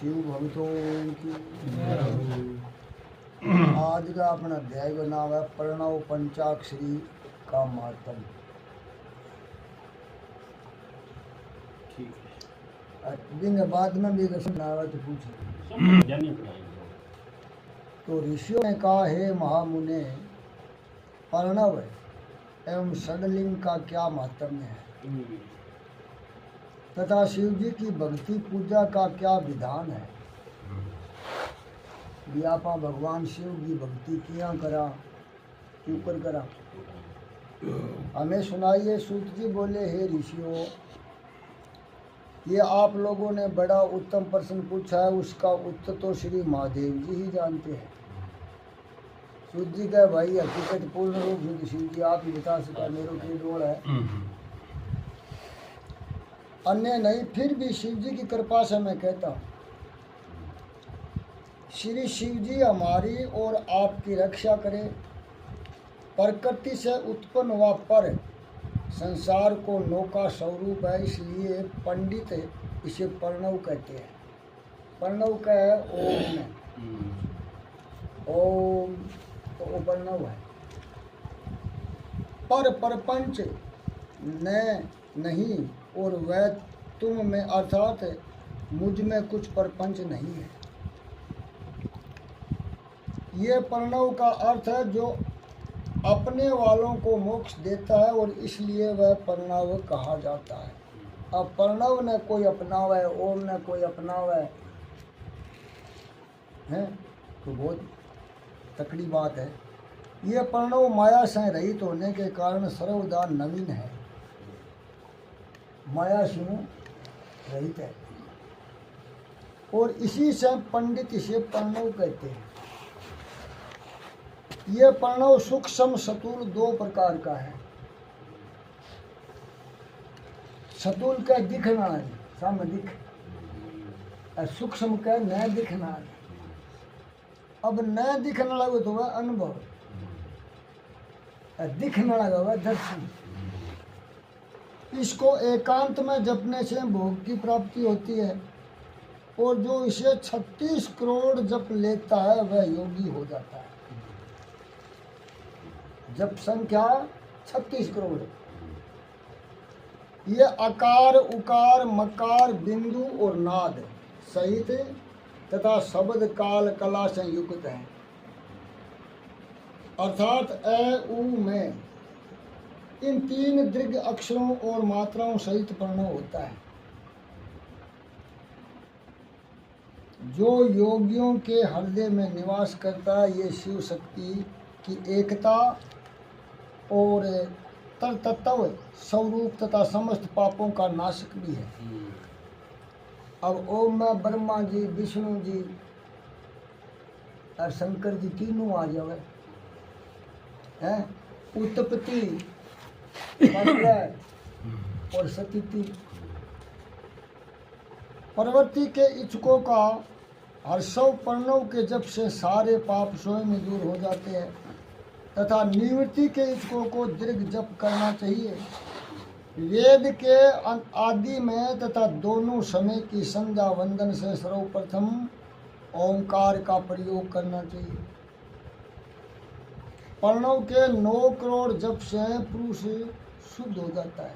शिव भक्तों की आज का अपना अध्याय का नाम है प्रणव पंचाक्षरी का मातम। दिन बाद में भी सुनावा तो पूछे तो ऋषियों ने कहा, हे महामुने, प्रणव एवं षडलिंग का क्या मातम्य है तथा शिव जी की भक्ति पूजा का क्या विधान है। भी आप भगवान शिव की भक्ति किया करा, क्यों कर करा, हमें सुनाइए। सूत जी बोले, हे ऋषियों, ये आप लोगों ने बड़ा उत्तम प्रश्न पूछा है, उसका उत्तर तो श्री महादेव जी ही जानते हैं। सूत जी कहे, भाई हकीकत पूर्ण रूप से शिव जी आप ही बता सका, मेरे की डोल है, अन्य नहीं। फिर भी शिव जी की कृपा से मैं कहता हूँ, श्री शिव जी हमारी और आपकी रक्षा करें। प्रकृति से उत्पन्न हुआ पर संसार को नौका स्वरूप है, इसलिए पंडित इसे प्रणव कहते हैं। प्रणव का है ओम में, ओम तो वो प्रणव है। पर परपंच न नहीं और वह तुम में, अर्थात मुझ में कुछ परपंच नहीं है। ये प्रणव का अर्थ है जो अपने वालों को मोक्ष देता है और इसलिए वह प्रणव कहा जाता है। अब प्रणव ने कोई अपनावा है, ओम ने कोई अपनावा है तो बहुत तकड़ी बात है। ये प्रणव माया से रहित होने के कारण सर्वदा नवीन है, माया से रहित है और इसी से पंडित इसे प्रणव कहते हैं। ये प्रणव सूक्ष्म स्थूल दो प्रकार का है। स्थूल का दिखना है, सामने दिख, और सूक्ष्म का न दिखना है। अब न दिखने लगे तो वह अनुभव, दिखने लगा वह दर्शन। इसको एकांत में जपने से भोग की प्राप्ति होती है और जो इसे 36 करोड़ जप लेता है वह योगी हो जाता है। जप संख्या 36 करोड़। ये अकार, उकार, मकार, बिंदु और नाद सहित तथा शब्द काल कला से युक्त है। अर्थात अ उ में इन 3 दीर्घ अक्षरों और मात्राओं सहित प्रणव होता है। जो योगियों के हृदय में निवास करता है, ये शिव शक्ति की एकता और तत्व स्वरूप तथा समस्त पापों का नाशक भी है। अब ओम में ब्रह्मा जी, विष्णु जी और शंकर जी तीनों आ जावे हैं। उत्पत्ति और सतिथि। प्रवृत्ति के इच्छुकों का हर्षव प्रणव के जप से सारे पाप स्वयं में दूर हो जाते हैं तथा निवृत्ति के इच्छुकों को दीर्घ जप करना चाहिए। वेद के आदि में तथा दोनों समय की संध्या वंदन से सर्वप्रथम ओंकार का प्रयोग करना चाहिए। प्रणव के 9 करोड़ जप से पुरुष शुद्ध हो जाता है।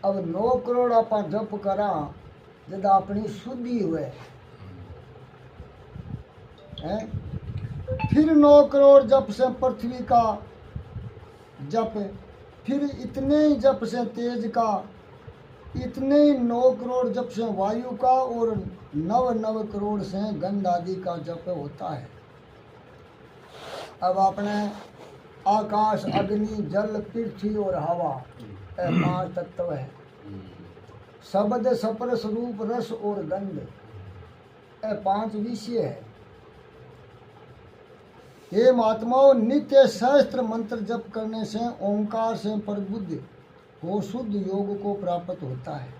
अब 9 करोड़ आप जप करा जब अपनी शुद्धि हुए है। फिर 9 करोड़ जप से पृथ्वी का जप, फिर इतने ही जप से तेज का, इतने ही 9 करोड़ जप से वायु का और 9 करोड़ से गंध आदि का जप होता है। अब आपने आकाश, अग्नि, जल, पृथ्वी और हवा 5 तत्व है। शब्द, स्पर्श, रूप, रस और गंध 5 विषय है। हे महात्माओं, नित्य सहस्त्र मंत्र जप करने से ओंकार से प्रबुद्ध हो शुद्ध योग को प्राप्त होता है।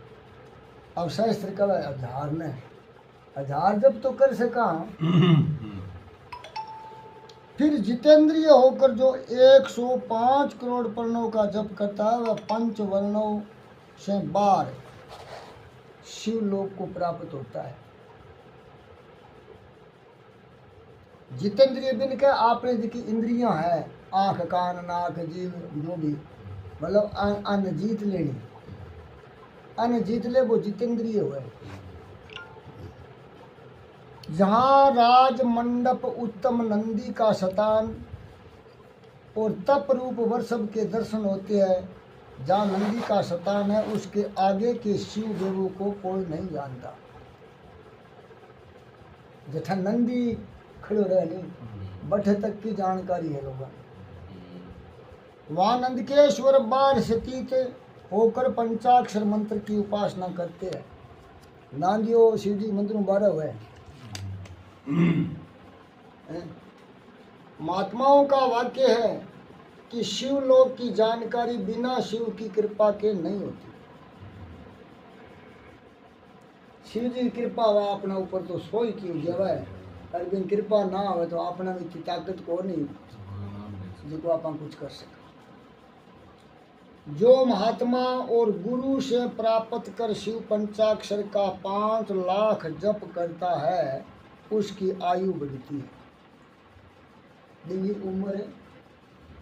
अब सहस्त्र का 1000 में 1000 जप तो कर सका। फिर जितेंद्रिय होकर जो 105 करोड़ प्रणव का जप करता है वह 5 वर्णों से बार शिवलोक को प्राप्त होता है। जितेंद्रिय बिन के आपने जिनकी इंद्रियां है, आँख कान नाक जीव जो भी, मतलब अन्न जीत लेनी, अन्न जीत ले वो जितेंद्रिय हुए। जहाँ राज मंडप उत्तम नंदी का शतान और तप रूप वर्षभ के दर्शन होते हैं, जहाँ नंदी का शतान है उसके आगे के शिव देवों को कोई नहीं जानता। जठा नंदी खड़ो रहे नहीं बठे तक की जानकारी है लोगों। वहाँ नंदकेश्वर बार स्थित होकर पंचाक्षर मंत्र की उपासना करते हैं। नांदियो शिव जी मंत्र में 12 हुए। महात्माओं का वाक्य है कि शिवलोक की जानकारी बिना शिव की कृपा के नहीं होती। शिव जी की कृपा हुआ अपने ऊपर तो सोई की जवा है, और बिन कृपा ना हो तो अपना में इतनी ताकत को नहीं जिसको आप कुछ कर सके। जो महात्मा और गुरु से प्राप्त कर शिव पंचाक्षर का 5 लाख जप करता है उसकी आयु बढ़ती है। देखिए उम्र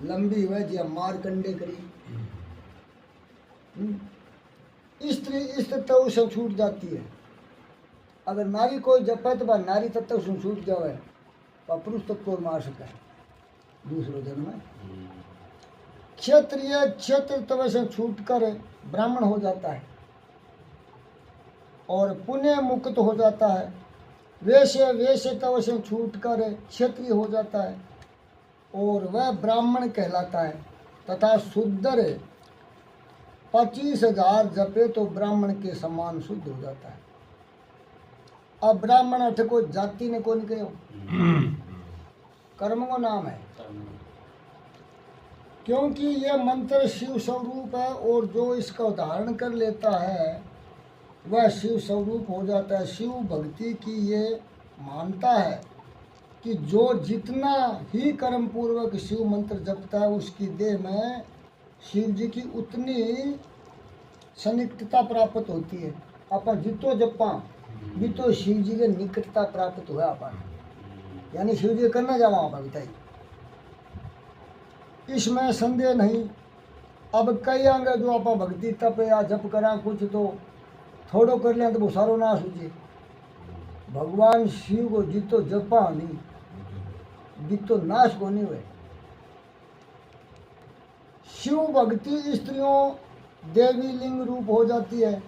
लंबी हुई जो मारकंडे करी, स्त्री तत्व से छूट जाती है। अगर नारी कोई जपे तो नारी तत्व से छूट जाए तो पुरुष तत्व को मार सके दूसरे जन्म में। क्षत्रिय क्षेत्र तत्व से छूट कर ब्राह्मण हो जाता है और पुण्य मुक्त हो जाता है। वैश्य तत्व से छूट कर क्षत्रिय हो जाता है और वह ब्राह्मण कहलाता है। तथा शुद्र 25,000 जपे तो ब्राह्मण के समान शुद्ध हो जाता है। अब ब्राह्मण अठ को जाति ने कौन कहो, कर्म को नाम है, क्योंकि यह मंत्र शिव स्वरूप है और जो इसका उदाहरण कर लेता है वह शिव स्वरूप हो जाता है। शिव भक्ति की ये मानता है कि जो जितना ही कर्म पूर्वक शिव मंत्र जपता है उसकी देह में शिव जी की उतनी सन्निकटता प्राप्त होती है। अपन जितो जपा भी तो शिव जी के निकटता प्राप्त हुआ अपन, यानी शिव जी करना जावा अपन बताइए, इसमें संदेह नहीं। अब कई अंग जो आप भक्ति तप या जप करा कुछ तो थोड़ो कर लें तो वो सारो नाश हो जाए। भगवान शिव को जितो जपा नहीं जितो नाश को नहीं हुए। शिव भक्ति स्त्रियों देवी लिंग रूप हो जाती है।